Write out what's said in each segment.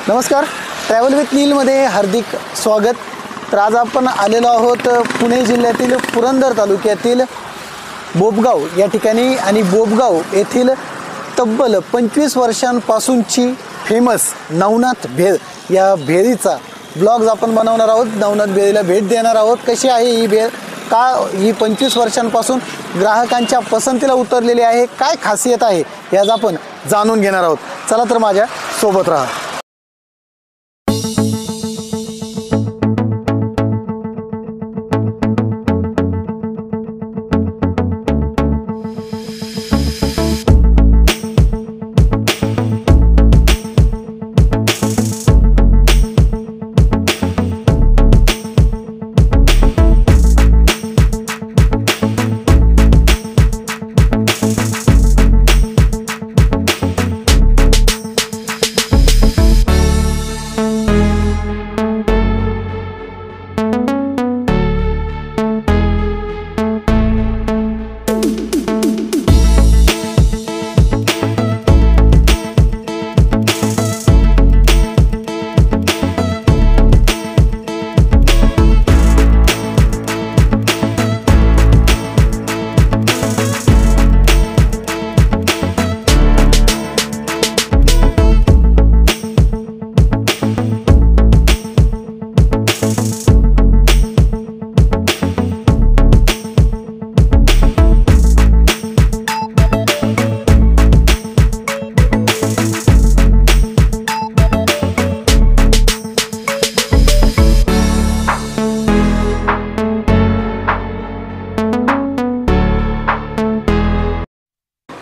नमस्कार, travel with नीलमध्ये हार्दिक स्वागत। तर आज आपण आलेलो आहोत पुणे जिल्ह्यातील पुरंदर तालुक्यातील बोबगाव या ठिकाणी आणि बोबगाव येथील तब्बल 25 वर्षांपासूनची फेमस नवनाथ भेळ या भेळीचा ब्लॉग्स आपण बनवणार आहोत। नवनाथ भेळीला भेट देणार आहोत। कशी आहे ही भेळ, का ही 25 वर्षांपासून ग्राहकांच्या पसंतीला उतरलेली आहे, काय खासियत आहे हे आज आपण जाणून घेणार आहोत। चला तर माझ्या सोबत राहा।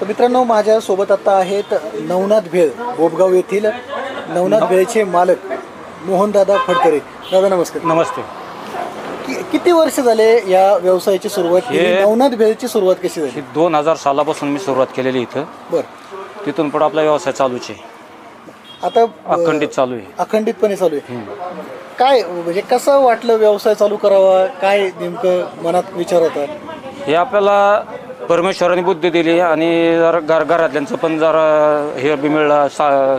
मित्रांनो, माझ्या सोबत आता आहेत नवनाथ भेळ बोबगाव येथील नवनाथ भेळचे मालक मोहनदादा फडतरे। दादा नमस्कार। नमस्ते। किती वर्ष झाले या व्यवसायाची सुरुवात केली? नवनाथ भेळची सुरुवात कशी झाली? 2000 सालापासून मी सुरुवात केलेली इथं। बरं। तिथून पुढे आपला व्यवसाय चालूच आहे, आता अखंडित चालू आहे। अखंडितपणे चालू आहे। काय म्हणजे कसं वाटलं व्यवसाय चालू करावा, काय नेमकं मनात विचार होता? हे आपल्याला परमेश्वराने बुद्धी दिली आणि जरा घरातल्यांचं पण जरा हे बी मिळलं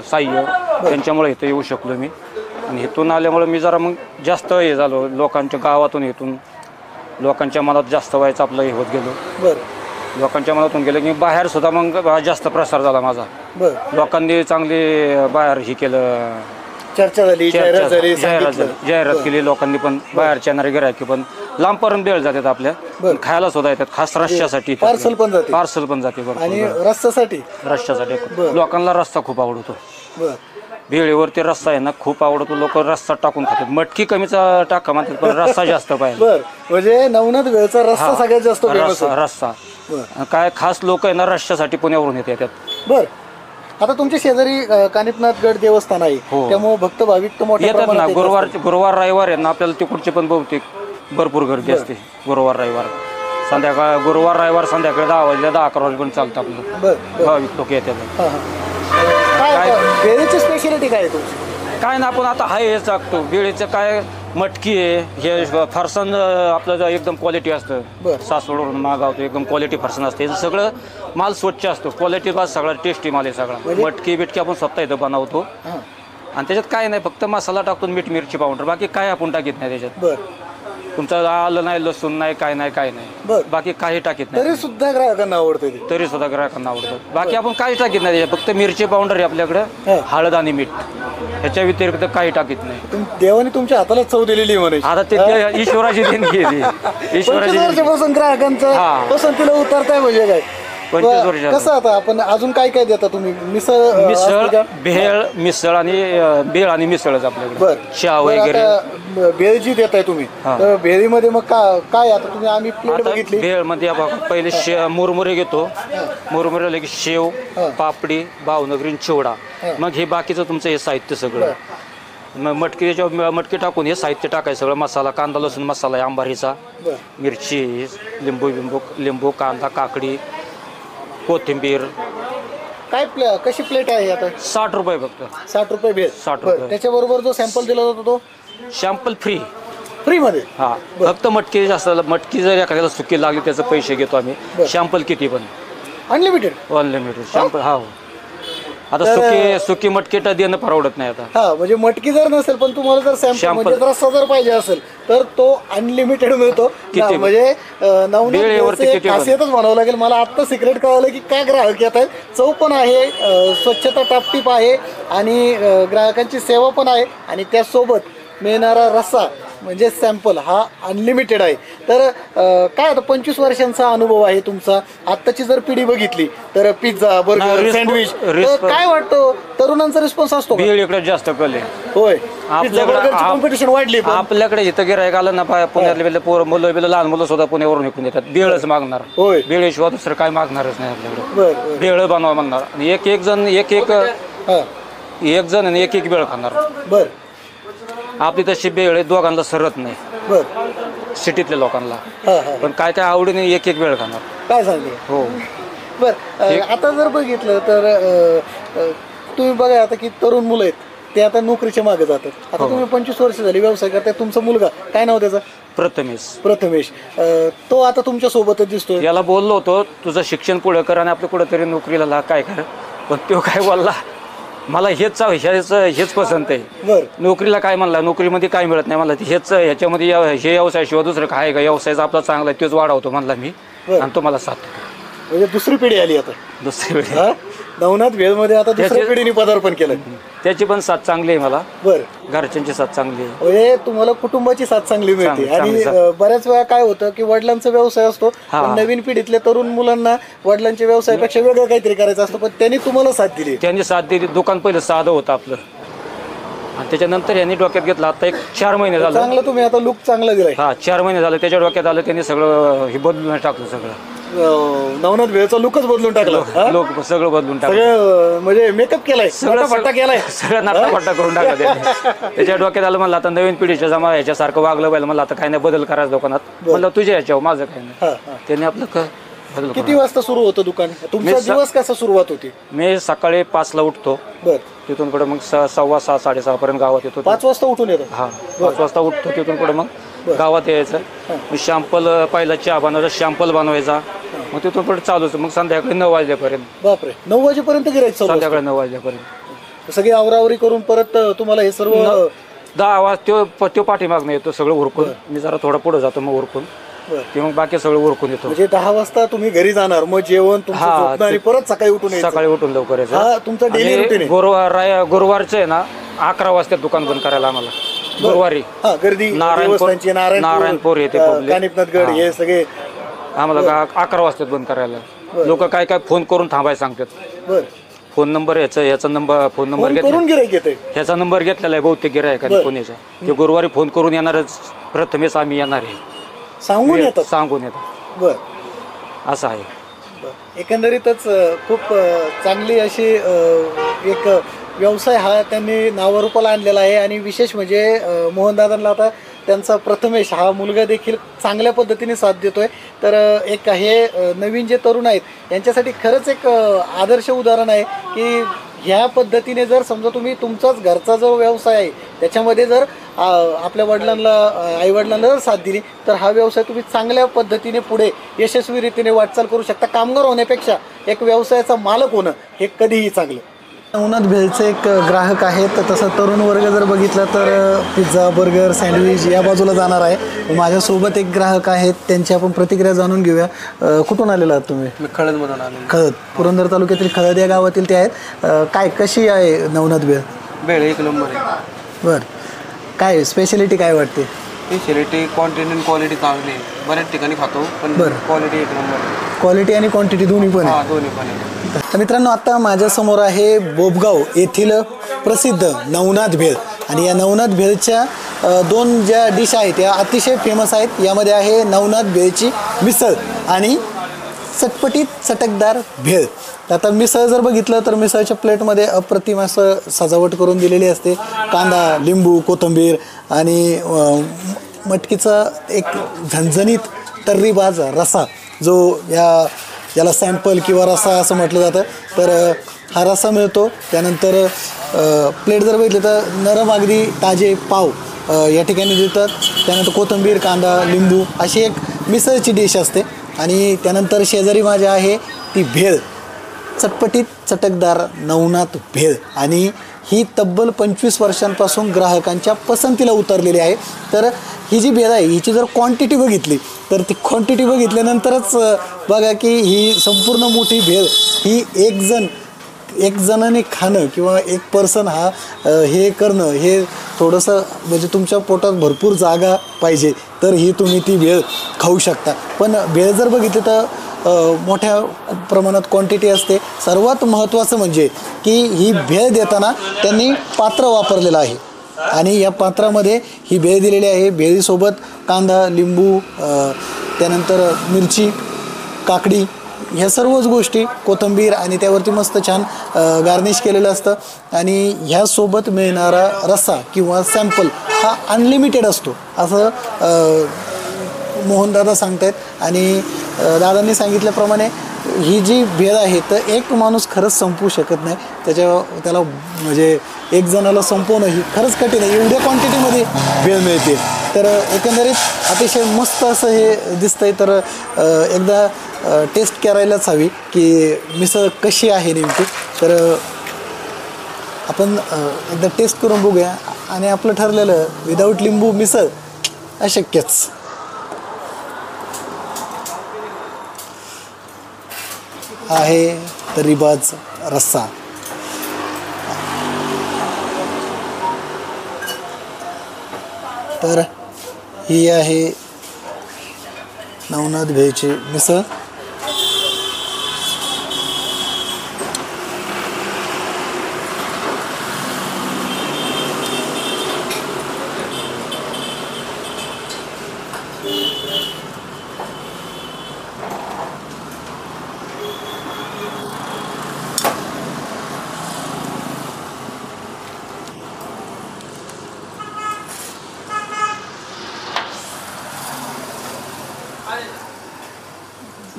साह्य, त्यांच्यामुळे इथं येऊ शकलो मी। आणि इथून आल्यामुळे मी जरा मग जास्त हे झालो, लोकांच्या गावातून इथून लोकांच्या मनात जास्त व्हायचं आपलं हे होत गेलो। बरं। लोकांच्या मनातून गेलं की बाहेर सुद्धा मग जास्त प्रसार झाला माझा। बरं। लोकांनी चांगली बाहेर हे केलं, चर्चा झाली, जाहिरात केली लोकांनी, पण बाहेरच्या येणारे गिरायकी पण लांबपर्यंत भेळ जातात आपल्या, खायला सुद्धा येतात, खास रश्श्यासाठी पार्सल पण जाते आणि रस्त्यासाठी लोकांना रस्ता खूप आवडतो। भेळीवरती रस्सा आहे ना खूप आवडतो, लोक रस्सा टाकून खातात। मटकी कमीचा टाका म्हणतात पण रस्सा जास्त पाहिजे। म्हणजे नवनाथ भेळचा रस्सा सगळ्यात जास्त रस्सा काय खास लोक आहे ना रश्श्यासाठी पुण्यावरून येतात। बर। आता तुमच्या शेजारी कानिपनाथगड देवस्थान आहे, त्यामुळे भक्त भाविक येतात ना। गुरुवार रविवार आहे ना आपल्याला तिकडचे पण बहुतेक भरपूर गर्दी असते। गुरुवार रविवार संध्याकाळी 10 वाजल्या 10-11 वाजेपर्यंत चालतं आपलं, भाविक लोक येतात। भेळीची स्पेशालिटी काय आहे तुमची? काय ना आपण आता हाय हे टाकतो भेळीचं, काय मटकी आहे, हे फरसाण आपलं एकदम क्वालिटी असतं, सासवडवरून मागवतो, एकदम क्वालिटी फरसाण असते। सगळं माल स्वच्छ असतो, क्वालिटी बस सगळा टेस्टी माल आहे सगळा। मटकी बिटकी आपण स्वतः इथं बनवतो आणि त्याच्यात काय नाही, फक्त मसाला टाकतो, मीठ मिरची पावडर, बाकी काय आपण टाकीत नाही त्याच्यात। तुमचं आलं नाही, लसूण नाही, काय नाही, बाकी काही टाकीत नाही। तरी सुद्धा ग्राहकांना आवडतं। बाकी आपण काही टाकीत नाही त्याच्यात, फक्त मिरची पावडर आहे आपल्याकडे, हळद आणि मीठ, ह्याच्या व्यतिरिक्त काही टाकीत नाही। देवाने तुमच्या हाताला चव दिलेली म्हणे, आता ते ईश्वराची देणगी आहे। ईश्वराची वर्षापासून ग्राहकांचं पसंतीला उतरताय म्हणजे काय? 25 वर्ष कसं आता आपण अजून काय काय देता तुम्ही? मिसळ आणि मिसळच आपल्याकडे, चहा वगैरे। भेळ जी देताय तुम्ही, तर भेळीमध्ये मग काय आता तुम्ही आम्ही प्लेट बघितली भेळमध्ये पहिले मुरमुरे घेतो, मुरमुरे लगे शेव, पापडी, भावनगरी, चिवडा, मग हे बाकीचं तुमचं हे साहित्य सगळं, मग मटकी टाकून हे साहित्य टाकायचं सगळं, मसाला, कांदा लसूण मसाला, आंबारीचा, मिरची, लिंबू, कांदा, काकडी, कोथिंबीर। काय कशी प्लेट आहे आता? 60 रुपये फक्त। 60 रुपये भेळ। 60 रुपये। त्याच्याबरोबर जो सॅम्पल दिला जातो तो सॅम्पल फ्री मध्ये? हा, फक्त मटकी जास्त, मटकी जर एखाद्याला सुकी लागली त्याचे पैसे घेतो आम्ही। सॅम्पल किती पण अनलिमिटेड सॅम्पल। हा, आता सुकी मटकी देणं परवडत नाही आता. हा म्हणजे मटकी जर नसेल पण तुम्हाला जर सॅम्पल म्हणजे रस्सा जर पाहिजे असेल तर तो अनलिमिटेड मिळतो. म्हणजे नवनीत खासियतच म्हणावं लागेल. मला आत्ता सिक्रेट कळलं की काय ग्राहक येत आहेत. चव पण आहे, स्वच्छता टापटीप आहे आणि ग्राहकांची सेवा पण आहे आणि त्यासोबत मिळणारा रस्सा म्हणजे सॅम्पल हा अनलिमिटेड आहे. तर काय आता 25 वर्षांचा अनुभव आहे तुमचा. आत्ताची जर पिढी बघितली तर पिझ्झा, बर्गर, सँडविच, काय वाटतं तरुणांचा रिस्पॉन्स असतो? भेळ इकडे जास्त कल आहे. होय, आपल्याकडे कॉम्पिटिशन वाढली. आपल्याकडे इथं गिरायक आलं ना पुण्यातले मुलं लहान मुलं सुद्धा पुण्यावरून विकून येतात. भेळच मागणार. होय, भेळेशिवाय दुसरं काय मागणारच नाही आपल्याकडे. भेळ बनवा म्हणणार आणि एक जण एक जण आणि एक भेळ खाणार. बर, आपली तशी भेळ दोघांना सरत नाही. बर, सिटीतल्या लोकांना. पण काय काय आवडीने एक वेळ खाणार. काय सांगते? हो. बर, आता जर बघितलं तर तुम्ही बघा आता की तरुण मुलं आहेत ते आता नोकरीच्या मागे जातात. आता तुम्ही 25 वर्ष झाली व्यवसाय करताय. तुमचा मुलगा काय नाव त्याचं? प्रथमेश. तो आता तुमच्या सोबतच दिसतोय. याला बोललो होतो तुझं शिक्षण पुढे कर आणि आपलं कुठेतरी नोकरीला लाग काय कर. पण तो काय बोलला मला हेच पसंत आहे. नोकरीला काय म्हणला नोकरीमध्ये काय मिळत नाही. मला हेच ह्याच्यामध्ये हे व्यवसायाशिवाय दुसरं काय का व्यवसायाचा आपला चांगला आहे तोच वाढवतो म्हणला मी आणि तो मला साथ. म्हणजे दुसरी पिढी आली आता. दुसरी पिढी नवनाथ भेळमध्ये आता दुसऱ्या पिढीने पदार्पण केलं. त्याची पण साथ चांगली आहे मला. बरं, घरच्यांची साथ चांगली आहे. म्हणजे तुम्हाला कुटुंबाची साथ चांगली मिळते. आणि बऱ्याच वेळा काय होतं की वडिलांचा व्यवसाय असतो पण नवीन पिढीतल्या तरुण मुलांना वडिलांच्या व्यवसायापेक्षा वेगळं काहीतरी करायचं असतं पण त्यांनी तुम्हाला साथ दिली. त्यांनी साथ दिली. दुकान पहिलं साधं होतं आपलं आणि त्याच्यानंतर यांनी डोक्यात घेतलं. आता एक 4 महिने झालं. चांगलं तुम्ही आता लुक चांगला दिलाय. 4 महिने झालं त्याच्या डोक्यात आलं. त्यांनी सगळं हे बदलून टाकलं. सगळं नवनाथ भेळचा लुकच बदलून टाकलं. लोक सगळं बदलून टाकलं. सगळं म्हणजे मेकअप केलाय, सगळं केलाय, सगळं नाटाफट्टा करून टाकला. त्याच्या डोक्यात आलं म्हणलं आता नवीन पिढीच्या जमा ह्याच्यासारखं वागलं पाहिजे. म्हणलं आता काही नाही बदल करायचं दुकानात. म्हणलं तुझ्या ह्याच्यावर माझं काही नाही. त्यांनी आपलं किती वाजता सुरू होतं दुकान? तुमचा दिवस कसा सुरुवात होती? मी सकाळी 5ला उठतो. बर, तिथून पुढे मग 6:15 6:30 पर्यंत गावात येतो. 5 वाजता उठून येतो? हा, 5 वाजता उठतो. तिथून पुढे मग गावात यायचं. मग शॅम्पल पहिला चहा बनवायचा, शॅम्पल बनवायचा. मग तिथून पुढे चालूच. मग संध्याकाळी 9 वाजल्यापर्यंत. बापरे, 9 वाजेपर्यंत गिरायचं? संध्याकाळी 9 वाजल्यापर्यंत सगळी आवरावरी करून परत तुम्हाला हे सर्व 10 वाजता तो पाठीमागणं येतो सगळं उरकून. मी जरा थोडा पुढे जातो मग उरकून. ते मग बाकी सगळं उरकून येतो. म्हणजे 10 वाजता तुम्ही घरी जाणार, मग जेवण तुमचं आणि परत सकाळी उठून लवकर यायचं. तुमचं डेली रुटीन आहे. गुरुवारचं आहे ना 11 वाजता दुकान बंद करायला आम्हाला. गुरुवारी गर्दी नारायणपूर येते कानिपनाथगड हे सगळे आम्हाला 11 वाजता बंद करायला. लोक काय फोन करून थांबायला सांगतात. फोन नंबर ह्याचा नंबर फोन नंबर ह्याचा नंबर घेतलेला आहे बहुतेक गिरायकाने पुण्याचा. ते गुरुवारी फोन करून येणारच. प्रथमेश आम्ही येणार आहे सांगून येतात. बर, असं आहे. एकंदरीतच खूप चांगली अशी एक व्यवसाय हा त्यांनी नावारूपाला आणलेला आहे. आणि विशेष म्हणजे मोहनदादांना आता त्यांचा प्रथमेश हा मुलगा देखील चांगल्या पद्धतीने साथ देतोय. तर एक हे नवीन जे तरुण आहेत यांच्यासाठी खरंच एक आदर्श उदाहरण आहे की ह्या पद्धतीने जर समजा तुम्ही तुमचाच घरचा जो व्यवसाय आहे त्याच्यामध्ये जर आपल्या वडिलांना आईवडिलांना जर साथ दिली तर हा व्यवसाय तुम्ही चांगल्या पद्धतीने पुढे यशस्वीरीतीने वाटचाल करू शकता. कामगार होण्यापेक्षा एक व्यवसायाचा मालक होणं हे कधीही चांगलं. नवनाथ भेळचे एक ग्राहक आहेत. तसं तरुण वर्ग जर बघितला तर पिझ्झा, बर्गर, सँडविच या बाजूला जाणार आहे. माझ्यासोबत एक ग्राहक आहेत, त्यांची आपण प्रतिक्रिया जाणून घेऊया. कुठून आलेला आहात तुम्ही? मी खळदमधून आलो. खळद, पुरंदर तालुक्यातील खळद या गावातील ते आहेत. काय कशी आहे नवनाथ भेळ? भेळ 1 नंबर आहे. बरं, काय स्पेशालिटी काय वाटते? स्पेशालिटी क्वांटिटी आणि क्वालिटी चांगली आहे. बऱ्याच ठिकाणी खातो पण क्वालिटी 1 नंबर आहे. क्वालिटी आणि क्वांटिटी दोन्ही पण आहे? दोन्ही पण आहे. तर मित्रांनो, आता माझ्यासमोर आहे बोबगाव येथील प्रसिद्ध नवनाथ भेळ. आणि या नवनाथ भेळच्या 2 ज्या डिश आहेत त्या अतिशय फेमस आहेत. यामध्ये आहे नवनाथ भेळची मिसळ आणि चटपटीत चटकदार भेळ. आता मिसळ जर बघितलं तर मिसळच्या प्लेटमध्ये अप्रतिम असं सजावट करून दिलेली असते. कांदा, लिंबू, कोथिंबीर आणि मटकीचा एक झणझणीत तर्रीबाज रसा, जो याला सॅम्पल किंवा रसा असं म्हटलं जातं. तर हा रसा मिळतो. त्यानंतर प्लेट जर बघितली तर नरम अगदी ताजे पाव या ठिकाणी देतात. त्यानंतर कोथिंबीर, कांदा, लिंबू अशी एक मिसळची डिश असते. आणि त्यानंतर शेजारी माझ्या आहे ती भेळ, चटपटीत चटकदार नवनाथ भेळ आणि ही तब्बल 25 वर्षांपासून ग्राहकांच्या पसंतीला उतरलेली आहे. तर ही जी भेळ आहे हिची जर क्वांटिटी बघितली तर ती क्वांटिटी बघितल्यानंतरच बघा की ही संपूर्ण मोठी भेळ ही एक जणाने खाणं किंवा एक पर्सन हा हे करणं हे थोडंसं म्हणजे तुमच्या पोटात भरपूर जागा पाहिजे तर ही तुम्ही ती भेळ खाऊ शकता. पण भेळ जर बघितली तर मोठ्या प्रमाणात क्वांटिटी असते. सर्वात महत्त्वाचं म्हणजे की ही भेळ देताना त्यांनी पात्र वापरलेलं आहे आणि या पात्रामध्ये ही भेळ दिलेली आहे. भेळीसोबत कांदा, लिंबू, त्यानंतर मिरची, काकडी ह्या सर्वच गोष्टी, कोथिंबीर आणि त्यावरती मस्त छान गार्निश केलेलं असतं आणि ह्यासोबत मिळणारा रस्सा किंवा सॅम्पल हा अनलिमिटेड असतो असं मोहनदादा सांगतायत. आणि दादांनी सांगितल्याप्रमाणे ही जी भेळ आहे तर एक माणूस खरंच संपवू शकत नाही. त्याला म्हणजे एक जणाला संपवणं ही खरंच कठीण आहे. एवढ्या क्वांटिटीमध्ये भेळ मिळते. तर एकंदरीत अतिशय मस्त असं हे दिसतंय. तर एकदा टेस्ट करायलाच हवी की मिसळ कशी आहे नेमकी. तर आपण एकदा टेस्ट करून बघूया. आणि आपलं ठरलेलं विदाऊट लिंबू मिसळ अशक्यच. आहे तरीबाज रस्सा. तर ही आहे नवनाथ भेळची मिसळ.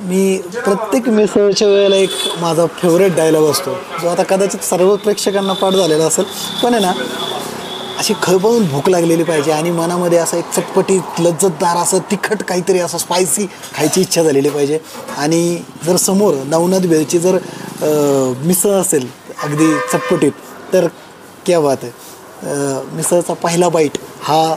मी प्रत्येक मिसळच्या वेळेला एक माझा फेवरेट डायलॉग असतो जो आता कदाचित सर्व प्रेक्षकांना पाठ झालेला असेल. पण आहे ना अशी खळबळून भूक लागलेली पाहिजे आणि मनामध्ये असं एक चटपटीत लज्जतदार असं तिखट काहीतरी असं स्पायसी खायची इच्छा झालेली पाहिजे. आणि जर समोर नवनाथ भेळची जर मिसळ असेल अगदी चटपटीत तर क्या बात आहे. मिसळचा पहिला बाईट हा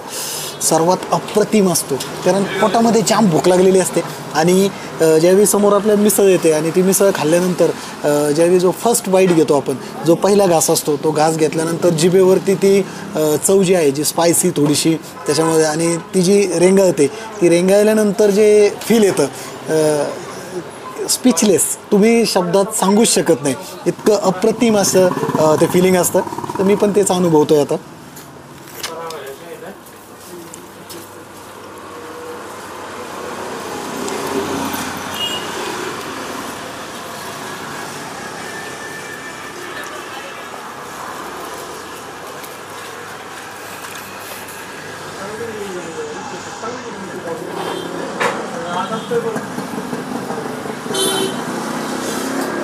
सर्वात अप्रतिम असतो कारण पोटामध्ये जाम भूक लागलेली असते आणि ज्यावेळी समोर आपल्या मिसळ येते आणि ती मिसळ खाल्ल्यानंतर ज्यावेळी जो फर्स्ट बाईट घेतो आपण, जो पहिला घास असतो तो घास घेतल्यानंतर जिभेवरती ती चव जी आहे जी स्पायसी थोडीशी त्याच्यामध्ये आणि ती जी रेंगाळते ती रेंगाळल्यानंतर जे फील येतं स्पीचलेस, तुम्ही शब्दात सांगूच शकत नाही इतकं अप्रतिम असं ते फिलिंग असतं. तर मी पण तेच अनुभवतो आहे आता.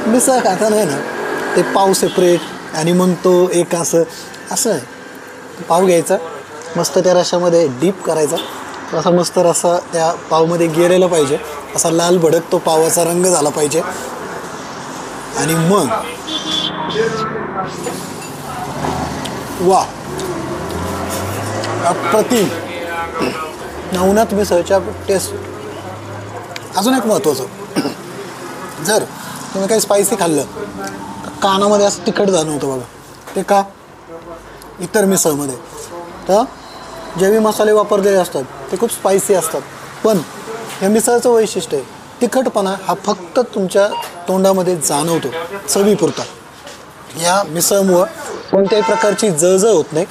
मिसळ खाताना आहे ना ते पाव सेपरेट आणि मग तो एक असं आहे. पाव घ्यायचा मस्त त्या रश्श्यामध्ये डीप करायचा, असा मस्त रस्सा त्या पावमध्ये गेलेला पाहिजे, असा लाल भडक तो पावाचा रंग झाला पाहिजे. आणि मग वा अप्रतिम नवनाथ मिसळच्या टेस्ट. अजून एक महत्त्वाचं, जर तुम्ही काही स्पायसी खाल्लं तर कानामध्ये असं तिखट जाणवतं बघा. ते का इतर मिसळमध्ये तर जेवी मसाले वापरलेले असतात ते खूप स्पायसी असतात, पण या मिसळचं वैशिष्ट्य आहे तिखटपणा हा फक्त तुमच्या तोंडामध्ये जाणवतो चवीपुरता. या मिसळमुळं कोणत्याही प्रकारची जळजळ होत नाही,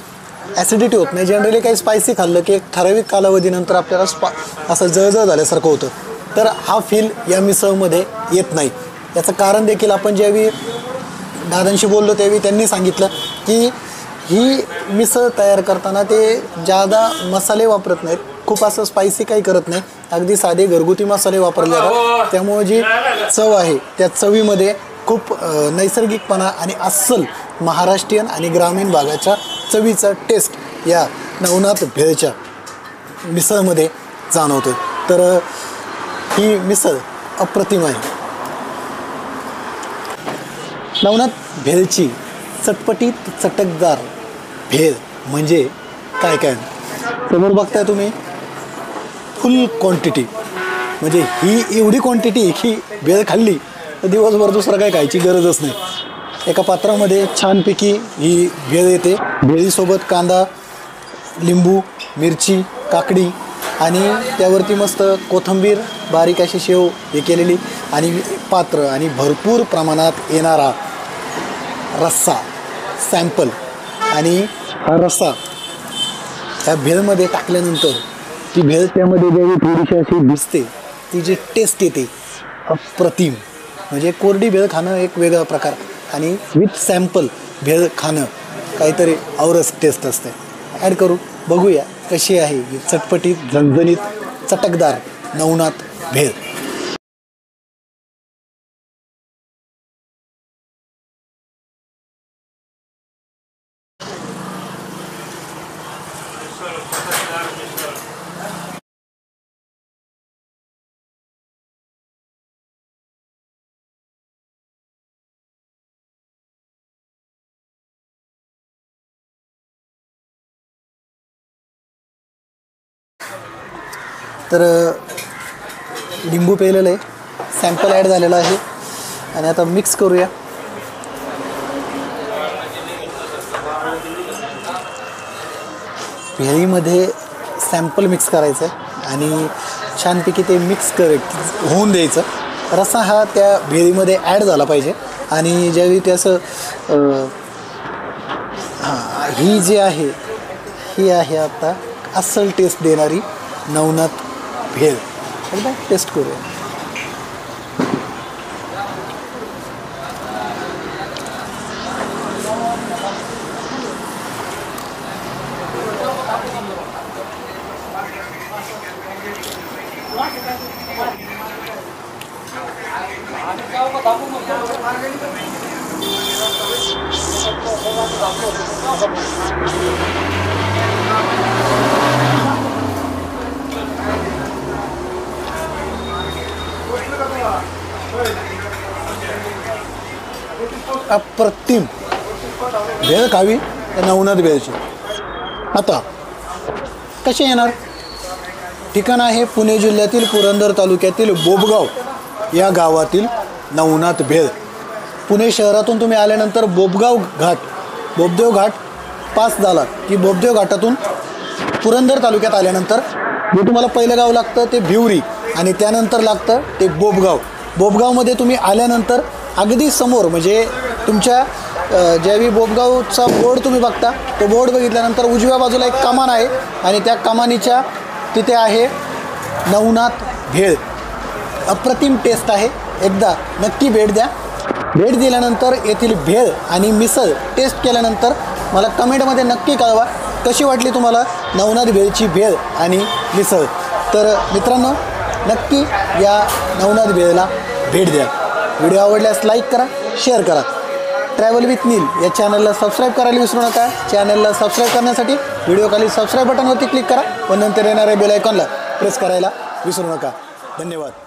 ॲसिडिटी होत नाही. जनरली काही स्पायसी खाल्लं की एक ठराविक कालावधीनंतर आपल्याला असं जळजळ झाल्यासारखं होतं, तर हा फील या मिसळमध्ये येत नाही. याचं कारण देखील आपण ज्यावेळी दादांशी बोललो त्यावेळी त्यांनी सांगितलं की ही मिसळ तयार करताना ते जादा मसाले वापरत नाहीत, खूप असं स्पायसी काही करत नाही, अगदी साधे घरगुती मसाले वापरले जातात. त्यामुळे जी चव आहे त्या चवीमध्ये खूप नैसर्गिकपणा आणि अस्सल महाराष्ट्रीयन आणि ग्रामीण भागाच्या चवीचा टेस्ट या नवनाथ भेळच्या मिसळमध्ये जाणवतो. तर ही मिसळ अप्रतिम आहे. नवनाथ भेळची चटपटीत चटकदार भेळ म्हणजे काय काय समोर बघताय तुम्ही फुल क्वांटिटी, म्हणजे ही एवढी क्वांटिटी की भेळ खाल्ली तर दिवसभर दुसरं काय खायची गरजच नाही. एका पात्रामध्ये छानपैकी ही भेळ येते. भेळीसोबत कांदा, लिंबू, मिरची, काकडी आणि त्यावरती मस्त कोथिंबीर, बारीक अशी शेव हे केलेली आणि पात्र आणि भरपूर प्रमाणात येणारा रस्सा सॅम्पल. आणि हा रस्सा ह्या भेळमध्ये टाकल्यानंतर ती भेळ त्यामध्ये जेव्हा थोडीशी अशी भिजते ती जी टेस्ट येते अप्रतिम. म्हणजे कोरडी भेळ खाणं एक वेगळा प्रकार आणि विथ सॅम्पल भेळ खाणं काहीतरी औरच टेस्ट असते. ॲड करू बघूया कशी आहे ही चटपटीत झणझणीत चटकदार नवनाथ भेळ. तर लिंबू पेलेलं आहे, सॅम्पल ॲड झालेला आहे आणि आता मिक्स करूया. भेळीमध्ये सॅम्पल मिक्स करायचं आहे आणि छानपैकी ते मिक्स होऊन द्यायचं. रस्सा हा त्या भेळीमध्ये ॲड झाला पाहिजे आणि ज्यावेळी ते असं ही जी आहे ही आहे आता अस्सल टेस्ट देणारी नवनाथ भेळ. एकदा टेस्ट करूया. अप्रतिम भेळ खावी नवनाथ भेळची. आता कसे येणार? ठिकाण आहे पुणे जिल्ह्यातील पुरंदर तालुक्यातील बोबगाव या गावातील नवनाथ भेळ. पुणे शहरातून तुम्ही आल्यानंतर बोबदेव घाट पास झाला की बोबदेव घाटातून पुरंदर तालुक्यात आल्यानंतर जे तुम्हाला पहिलं गाव लागतं ते भिवरी आणि त्यानंतर लागतं ते बोबगाव. बोबगावमध्ये तुम्ही आल्यानंतर अगदी समोर म्हणजे तुमच्या ज्यावेळी बोबगावचा बोर्ड तुम्ही बघता तो बोर्ड बघितल्यानंतर उजव्या बाजूला एक कमान आहे आणि त्या कमानीच्या तिथे आहे नवनाथ भेळ. अप्रतिम टेस्ट आहे, एकदा नक्की भेट द्या. भेट दिल्यानंतर येथील भेळ आणि मिसळ टेस्ट केल्यानंतर मला कमेंटमध्ये नक्की कळवा कशी वाटली तुम्हाला नवनाथ भेळची भेळ आणि मिसळ. तर मित्रांनो नक्की या नवनाथ भेळला भेट द्या. व्हिडिओ आवडल्यास लाईक करा, शेअर करा. ट्रॅव्हल विथ नील या चॅनलला सबस्क्राईब करायला विसरू नका. चॅनलला सबस्क्राईब करण्यासाठी व्हिडिओखाली सबस्क्राईब बटनवरती क्लिक करा व नंतर येणाऱ्या बेल आयकॉनला प्रेस करायला विसरू नका. धन्यवाद.